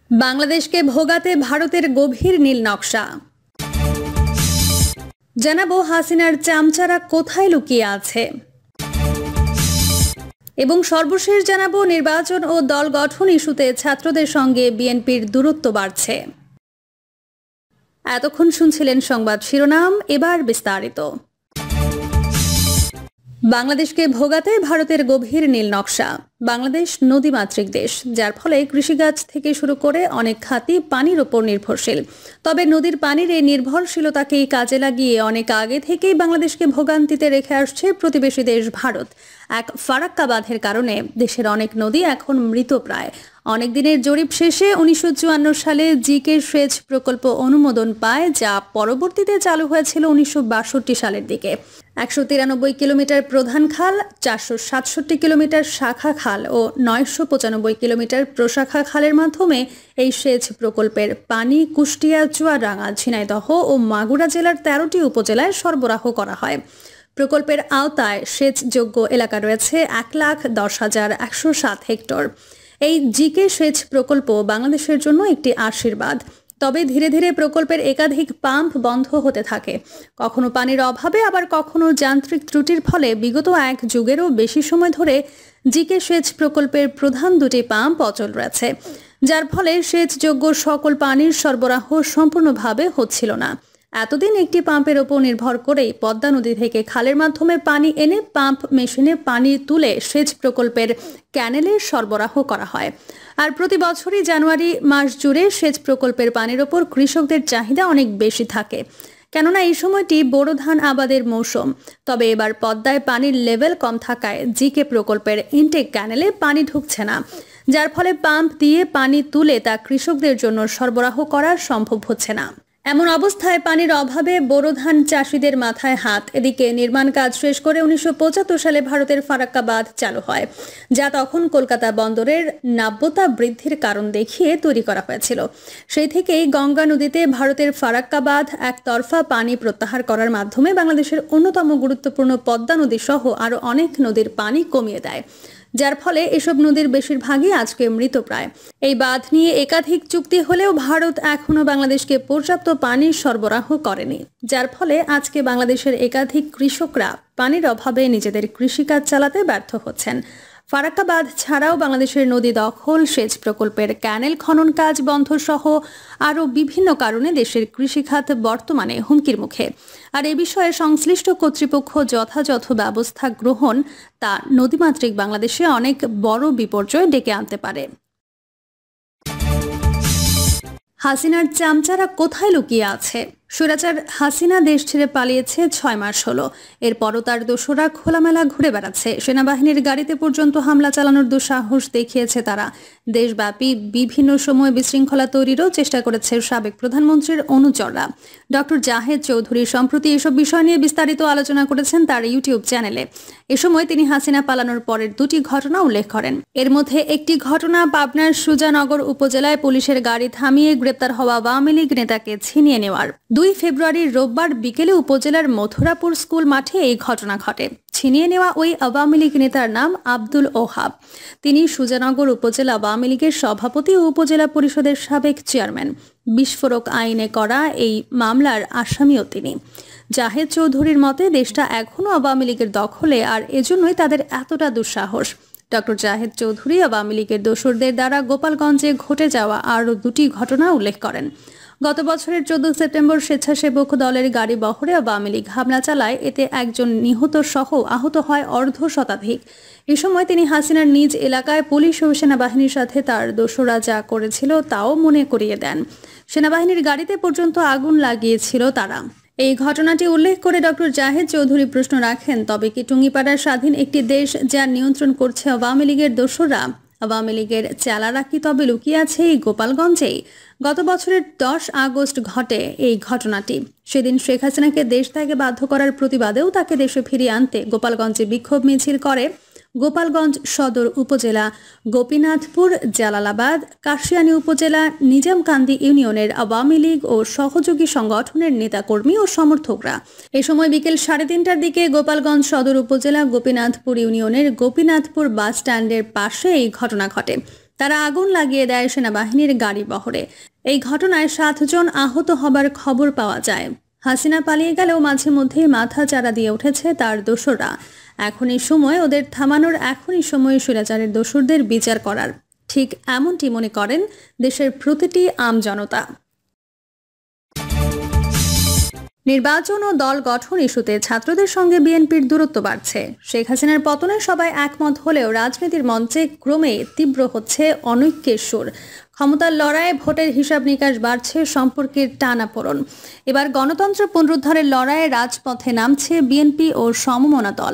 বাংলাদেশকে ভোগাতে ভারতের গভীর নীল নকশা। জানাবো হাসিনার চামচারা কোথায় লুকিয়ে আছে এবং সর্বশেষ জানাবো নির্বাচন ও দল গঠন ইস্যুতে ছাত্রদের সঙ্গে বিএনপির দূরত্ব বাড়ছে। এতক্ষণ শুনছিলেন সংবাদ শিরোনাম, এবার বিস্তারিত। বাংলাদেশকে ভোগাতে ভারতের গভীর নীল নকশা। বাংলাদেশ নদীমাতৃক দেশ, যার ফলে কৃষিকাজ থেকে শুরু করে অনেক খাতই পানির ওপর নির্ভরশীল। তবে নদীর পানির এই নির্ভরশীলতাকেই কাজে লাগিয়ে অনেক আগে থেকেই বাংলাদেশকে ভোগান্তিতে রেখে আসছে প্রতিবেশী দেশ ভারত। এক ফারাক্কা বাঁধের কারণে দেশের অনেক নদী এখন মৃতপ্রায়। অনেক দিনের জরিপ শেষে 1954 সালে জিকে সেচ প্রকল্প অনুমোদন পায়, যা পরবর্তীতে চালু হয়েছিল 1962 সালের দিকে। 193 কিলোমিটার প্রধান খাল, 467 কিলোমিটার শাখা খাল ও 995 কিলোমিটার প্রশাখা খালের মাধ্যমে এই সেচ প্রকল্পের পানি কুষ্টিয়া, চুয়াডাঙ্গা, ঝিনাইদহ ও মাগুরা জেলার 13টি উপজেলায় সরবরাহ করা হয়। প্রকল্পের আওতায় সেচযোগ্য এলাকা রয়েছে 1,10,107 হেক্টর। এই জিকে সেচ প্রকল্প বাংলাদেশের জন্য একটি আশীর্বাদ। তবে ধীরে ধীরে প্রকল্পের একাধিক পাম্প বন্ধ হতে থাকে, কখনো পানির অভাবে, আবার কখনো যান্ত্রিক ত্রুটির ফলে বিগত এক যুগেরও বেশি সময় ধরে জিকে সেচ প্রকল্পের প্রধান দুটি পাম্প অচল রয়েছে, যার ফলে সেচযোগ্য সকল পানির সরবরাহ সম্পূর্ণভাবে হচ্ছিল না। এতদিন একটি পাম্পের ওপর নির্ভর করেই পদ্মা নদী থেকে খালের মাধ্যমে পানি এনে পাম্প মেশিনে পানি তুলে সেচ প্রকল্পের ক্যানেলে সরবরাহ করা হয়। আর প্রতি বছরই জানুয়ারি মাস জুড়ে সেচ প্রকল্পের পানির ওপর কৃষকদের চাহিদা অনেক বেশি থাকে, কেননা এই সময়টি বোরো ধান আবাদের মৌসুম। তবে এবার পদ্মায় পানির লেভেল কম থাকায় জিকে প্রকল্পের ইনটেক ক্যানেলে পানি ঢুকছে না, যার ফলে পাম্প দিয়ে পানি তুলে তা কৃষকদের জন্য সরবরাহ করা সম্ভব হচ্ছে না। এমন অবস্থায় পানির অভাবে বোরো ধান চাষিদের মাথায় হাত। এদিকে নির্মাণ কাজ শেষ করে 1975 সালে ভারতের ফারাক্কা বাঁধ চালু হয়, যা তখন কলকাতা বন্দরের নাব্যতা বৃদ্ধির কারণ দেখিয়ে তৈরি করা হয়েছিল। সেই থেকেই গঙ্গা নদীতে ভারতের ফারাক্কা বাঁধ একতরফা পানি প্রত্যাহার করার মাধ্যমে বাংলাদেশের অন্যতম গুরুত্বপূর্ণ পদ্মা নদী সহ আরও অনেক নদীর পানি কমিয়ে দেয়, যার ফলে এসব নদীর বেশিরভাগই আজকে মৃতপ্রায়। এই বাঁধ নিয়ে একাধিক চুক্তি হলেও ভারত এখনো বাংলাদেশকে পর্যাপ্ত পানি সরবরাহ করেনি, যার ফলে আজকে বাংলাদেশের একাধিক কৃষকরা পানির অভাবে নিজেদের কৃষিকাজ চালাতে ব্যর্থ হচ্ছেন। ফারাক্কা বাঁধ ছাড়াও বাংলাদেশের নদী দখল, সেচ প্রকল্পের ক্যানেল খনন কাজ বন্ধ সহ আরও বিভিন্ন কারণে দেশের কৃষিখাত বর্তমানে হুমকির মুখে। আর এ বিষয়ে সংশ্লিষ্ট কর্তৃপক্ষ যথাযথ ব্যবস্থা গ্রহণ তা নদীমাতৃক বাংলাদেশে অনেক বড় বিপর্যয় ডেকে আনতে পারে। হাসিনার চামচারা কোথায় লুকিয়ে আছে? স্বৈরাচার হাসিনা দেশ ছেড়ে পালিয়েছে 6 মাস হলো। এরপরও তার দোসররা খোলামেলা ঘুরে বেড়াচ্ছে। সেনাবাহিনীর গাড়িতে পর্যন্ত হামলা চালানোর দুঃসাহস দেখিয়েছে তারা। দেশব্যাপী বিভিন্ন সময় বিশৃঙ্খলা তৈরিরও চেষ্টা করেছে সাবেক প্রধানমন্ত্রীর অনুচররা। ডক্টর জাহেদ চৌধুরী সম্প্রতি এসব বিষয় নিয়ে বিস্তারিত আলোচনা করেছেন তার ইউটিউব চ্যানেলে। এ সময় তিনি হাসিনা পালানোর পরের দুটি ঘটনা উল্লেখ করেন। এর মধ্যে একটি ঘটনা পাবনার সুজানগর উপজেলায় পুলিশের গাড়ি থামিয়ে গ্রেপ্তার হওয়া আওয়ামী লীগ নেতাকে ছিনিয়ে নেওয়ার। 2 ফেব্রুয়ারি রোববার বিকেলে উপজেলার মথুরাপুর স্কুল মাঠে এই ঘটনা ঘটে। ছিনিয়ে নেওয়া ওই আওয়ামী লীগ নেতার নাম আব্দুল ওহাব। তিনি সুজানগর উপজেলা আওয়ামী লীগের সভাপতি ও উপজেলা পরিষদের সাবেক চেয়ারম্যান। বিস্ফোরক আইনে করা এই মামলার আসামিও তিনি। জাহেদ চৌধুরীর মতে দেশটা এখনও আওয়ামী লীগের দখলে, আর এজন্যই তাদের এতটা দুঃসাহস। ডক্টর জাহেদ চৌধুরী আওয়ামী লীগের দোসরদের দ্বারা গোপালগঞ্জে ঘটে যাওয়া আরও দুটি ঘটনা উল্লেখ করেন। গত বছরের 14 সেপ্টেম্বর স্বেচ্ছাসেবক দলের গাড়ি বহরে আওয়ামী লীগ হামলা চালায়, এতে একজন নিহত সহ আহত হয় অর্ধ শতাধিক। এ সময় তিনি হাসিনার নিজ এলাকায় পুলিশ ও সেনাবাহিনীর সাথে তার দোসররা যা করেছিল তাও মনে করিয়ে দেন। সেনাবাহিনীর গাড়িতে পর্যন্ত আগুন লাগিয়েছিল তারা। এই ঘটনাটি উল্লেখ করে ডক্টর জাহেদ চৌধুরী প্রশ্ন রাখেন, তবে কি টুঙ্গিপাড়ার স্বাধীন একটি দেশ যা নিয়ন্ত্রণ করছে আওয়ামী লীগের দোসররা? আওয়ামী লীগের চেলারা কি তবে লুকিয়ে আছে এই গোপালগঞ্জেই? গত বছরের 10 আগস্ট ঘটে এই ঘটনাটি। সেদিন শেখ হাসিনাকে দেশ ত্যাগে বাধ্য করার প্রতিবাদেও তাকে দেশে ফিরিয়ে আনতে গোপালগঞ্জে বিক্ষোভ মিছিল করে গোপালগঞ্জ সদর উপজেলা, গোপীনাথপুর, জালালাবাদ, কাশিয়ানী উপজেলা, নিজামকান্দি ইউনিয়নের আওয়ামী লীগ ও সহযোগী সংগঠনের নেতাকর্মী ও সমর্থকরা। এ সময় বিকেল 3:30টার দিকে গোপালগঞ্জ সদর উপজেলা গোপীনাথপুর ইউনিয়নের গোপীনাথপুর বাস স্ট্যান্ডের পাশে এই ঘটনা ঘটে। তারা আগুন লাগিয়ে দেয় সেনাবাহিনীর গাড়ি বহরে। এই ঘটনায় 7 জন আহত হবার খবর পাওয়া যায়। হাসিনা পালিয়ে গেলেও মাঝে মধ্যেই মাথা চারা দিয়ে উঠেছে তার দোসররা। এখনই সময় ওদের থামানোর, এখনই সময় স্বৈরাচারের দোসরদের বিচার করার। ঠিক এমনটি মনে করেন দেশের প্রতিটি আমজনতা। নির্বাচন ও দল গঠন ইস্যুতে ছাত্রদের সঙ্গে বিএনপির দূরত্ব বাড়ছে। শেখ হাসিনার পতনে সবাই একমত হলেও রাজনীতির মঞ্চে ক্রমে তীব্র হচ্ছে অনৈক্যের সুর। ক্ষমতার লড়াইয়ে ভোটের হিসাব নিকাশ বাড়ছে, সম্পর্কের টানাপোড়েন। এবার গণতন্ত্র পুনরুদ্ধারের লড়াইয়ে রাজপথে নামছে বিএনপি ও সমমনা দল।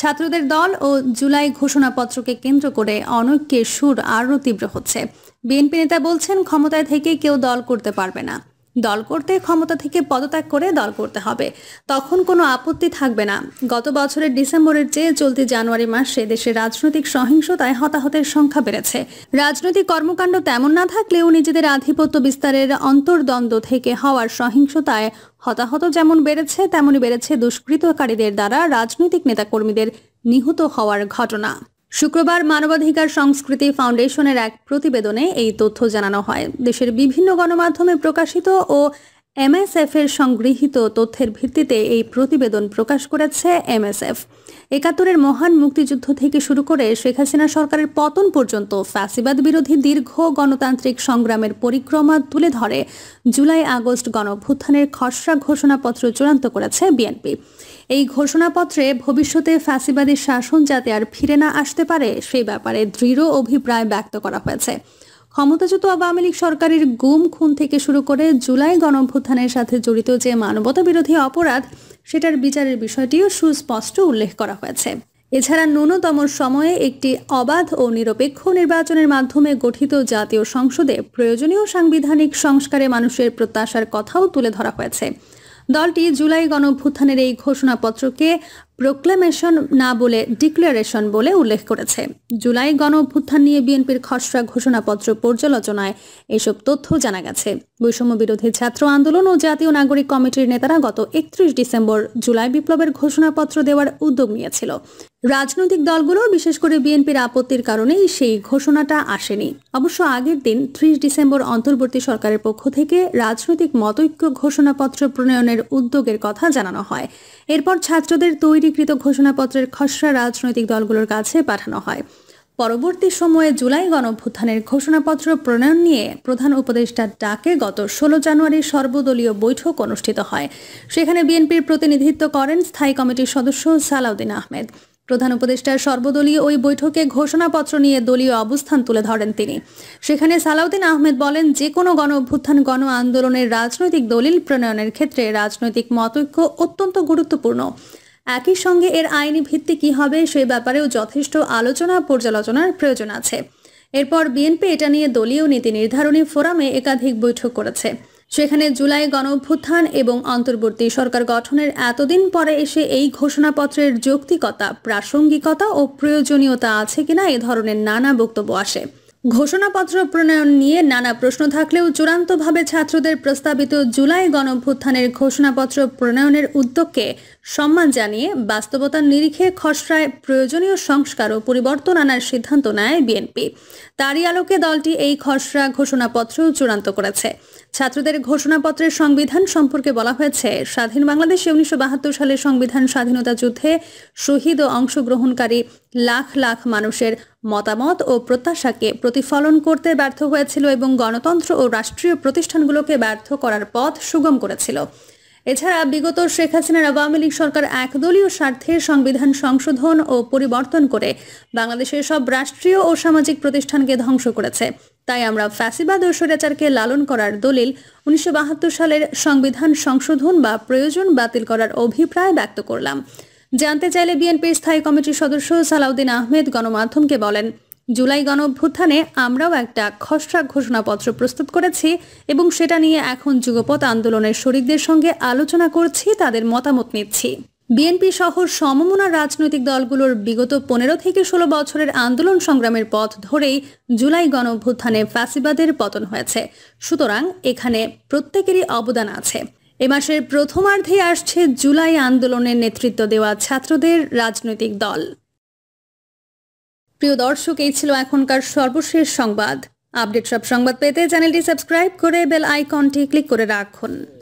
ছাত্রদের দল ও জুলাই ঘোষণাপত্রকে কেন্দ্র করে অনৈক্যের সুর আরও তীব্র হচ্ছে। বিএনপি নেতা বলছেন, ক্ষমতায় থেকে কেউ দল করতে পারবে না। দল করতে ক্ষমতা থেকে পদত্যাগ করে দল করতে হবে, তখন কোনো আপত্তি থাকবে না। গত বছরের ডিসেম্বরের চেয়ে চলতি জানুয়ারি মাসে দেশে রাজনৈতিক সহিংসতায় হতাহতের সংখ্যা বেড়েছে। রাজনৈতিক কর্মকাণ্ড তেমন না থাকলেও নিজেদের আধিপত্য বিস্তারের অন্তর্দ্বন্দ্ব থেকে হওয়ার সহিংসতায় হতাহত যেমন বেড়েছে, তেমনি বেড়েছে দুষ্কৃতকারীদের দ্বারা রাজনৈতিক নেতাকর্মীদের নিহত হওয়ার ঘটনা। শুক্রবার মানবাধিকার সংস্কৃতি ফাউন্ডেশনের এক প্রতিবেদনে এই তথ্য জানানো হয়। দেশের বিভিন্ন গণমাধ্যমে প্রকাশিত ও এমএসএফ এর সংগৃহীত তথ্যের ভিত্তিতে এই প্রতিবেদন প্রকাশ করেছে এমএসএফ। ৭১-এর মহান মুক্তিযুদ্ধ থেকে শুরু করে শেখ হাসিনা সরকারের পতন পর্যন্ত ফ্যাসিবাদ বিরোধী দীর্ঘ গণতান্ত্রিক সংগ্রামের পরিক্রমা তুলে ধরে জুলাই আগস্ট গণঅভ্যুত্থানের খসড়া ঘোষণাপত্র চূড়ান্ত করেছে বিএনপি। এই ঘোষণাপত্রে ভবিষ্যতে ফ্যাসিবাদী শাসন যাতে আর ফিরে না আসতে পারে সেই ব্যাপারে দৃঢ় অভিপ্রায় ব্যক্ত করা হয়েছে। ক্ষমতাচ্যুত আওয়ামী লীগ সরকারের গুম খুন থেকে শুরু করে জুলাই গণঅভ্যুত্থানের সাথে জড়িত যে মানবতা বিরোধী অপরাধ, সেটার বিচারের বিষয়টিও সুস্পষ্ট উল্লেখ করা হয়েছে। এছাড়া ন্যূনতম সময়ে একটি অবাধ ও নিরপেক্ষ নির্বাচনের মাধ্যমে গঠিত জাতীয় সংসদে প্রয়োজনীয় সাংবিধানিক সংস্কারে মানুষের প্রত্যাশার কথাও তুলে ধরা হয়েছে। দলটি জুলাই গণঅভ্যুত্থানের এই ঘোষণাপত্রকে প্রোক্লেমেশন না বলে ডিক্লারেশন বলে উল্লেখ করেছে। জুলাই গণঅভ্যুত্থান নিয়ে বিএনপির খসড়া ঘোষণাপত্র পর্যালোচনায় এসব তথ্য জানা গেছে। বৈষম্য বিরোধী ছাত্র আন্দোলন ও জাতীয় নাগরিক কমিটির নেতারা গত 31 ডিসেম্বর জুলাই বিপ্লবের ঘোষণাপত্র দেওয়ার উদ্যোগ নিয়েছিল। রাজনৈতিক দলগুলো, বিশেষ করে বিএনপির আপত্তির কারণেই সেই ঘোষণাটা আসেনি। অবশ্য আগের দিন 30 ডিসেম্বর অন্তর্বর্তী সরকারের পক্ষ থেকে রাজনৈতিক মতৈক্য ঘোষণাপত্র প্রণয়নের উদ্যোগের কথা জানানো হয়। এরপর ছাত্রদের তৈরিকৃত ঘোষণাপত্রের খসড়া রাজনৈতিক দলগুলোর কাছে পাঠানো হয়। পরবর্তী সময়ে জুলাই গণঅভ্যুত্থানের ঘোষণাপত্র প্রণয়ন নিয়ে প্রধান উপদেষ্টার ডাকে গত 16 জানুয়ারি সর্বদলীয় বৈঠক অনুষ্ঠিত হয়। সেখানে বিএনপির প্রতিনিধিত্ব করেন স্থায়ী কমিটির সদস্য সালাউদ্দিন আহমেদ। প্রধান উপদেষ্টার সর্বদলীয় ওই বৈঠকে ঘোষণাপত্র নিয়ে দলীয় অবস্থান তুলে ধরেন তিনি। সেখানে সালাউদ্দিন আহমেদ বলেন, যে কোনো গণ অভ্যুত্থান, গণ আন্দোলনের রাজনৈতিক দলিল প্রণয়নের ক্ষেত্রে রাজনৈতিক মতৈক্য অত্যন্ত গুরুত্বপূর্ণ। একই সঙ্গে এর আইনি ভিত্তি কী হবে সে ব্যাপারেও যথেষ্ট আলোচনা পর্যালোচনার প্রয়োজন আছে। এরপর বিএনপি এটা নিয়ে দলীয় নীতি নির্ধারণী ফোরামে একাধিক বৈঠক করেছে। সেখানে জুলাই গণঅভ্যুত্থান এবং অন্তর্বর্তী সরকার গঠনের এতদিন পরে এসে এই ঘোষণাপত্রের যৌক্তিকতা, প্রাসঙ্গিকতা ও প্রয়োজনীয়তা আছে কিনা এ ধরনের নানা বক্তব্য আসে। ঘোষণাপত্র প্রণয়ন নিয়ে নানা প্রশ্ন থাকলেও চূড়ান্তভাবে ছাত্রদের প্রস্তাবিত জুলাই গণঅভ্যুত্থানের ঘোষণাপত্র প্রণয়নের উদ্যোগকে সম্মান জানিয়ে বাস্তবতার নিরিখে খসড়ায় প্রয়োজনীয় সংস্কার ও পরিবর্তন আনার সিদ্ধান্ত নেয় বিএনপি। তারই আলোকে দলটি এই খসড়া ঘোষণাপত্র চূড়ান্ত করেছে। ছাত্রদের ঘোষণাপত্রের সংবিধান সম্পর্কে বলা হয়েছে, স্বাধীন বাংলাদেশে 1972 সালের সংবিধান স্বাধীনতা যুদ্ধে শহীদ ও অংশগ্রহণকারী লাখ লাখ মানুষের মতামত ও প্রত্যাশাকে প্রতিফলন করতে ব্যর্থ হয়েছিল এবং গণতন্ত্র ও রাষ্ট্রীয় প্রতিষ্ঠানগুলোকে ব্যর্থ করার পথ সুগম করেছিল। এছাড়া বিগত শেখ হাসিনার আওয়ামী লীগ সরকার একদলীয় স্বার্থে সংবিধান সংশোধন ও পরিবর্তন করে বাংলাদেশের সব রাষ্ট্রীয় ও সামাজিক প্রতিষ্ঠানকে ধ্বংস করেছে। তাই আমরা ফ্যাসিবাদ ও স্বৈরাচারকে লালন করার দলিল 1972 সালের সংবিধান সংশোধন বা প্রয়োজন বাতিল করার অভিপ্রায় ব্যক্ত করলাম। জানতে চাইলে বিএনপির স্থায়ী কমিটির সদস্য সালাউদ্দিন আহমেদ গণমাধ্যমকে বলেন, জুলাই গণঅভ্যুত্থানে আমরাও একটা খসড়া ঘোষণাপত্র প্রস্তুত করেছি এবং সেটা নিয়ে এখন যুগপৎ আন্দোলনের শরিকদের সঙ্গে আলোচনা করছি, তাদের মতামত নিচ্ছি। বিএনপি সহ সমমনা রাজনৈতিক দলগুলোর বিগত 15 থেকে 16 বছরের আন্দোলন সংগ্রামের পথ ধরেই জুলাই গণঅভ্যুত্থানে ফ্যাসিবাদের পতন হয়েছে। সুতরাং এখানে প্রত্যেকেরই অবদান আছে। এ মাসের প্রথমার্ধে আসছে জুলাই আন্দোলনের নেতৃত্ব দেওয়া ছাত্রদের রাজনৈতিক দল। প্রিয় দর্শক, এই ছিল এখনকার সর্বশেষ সংবাদ। আপডেট সব সংবাদ পেতে চ্যানেলটি সাবস্ক্রাইব করে বেল আইকনটি ক্লিক করে রাখুন।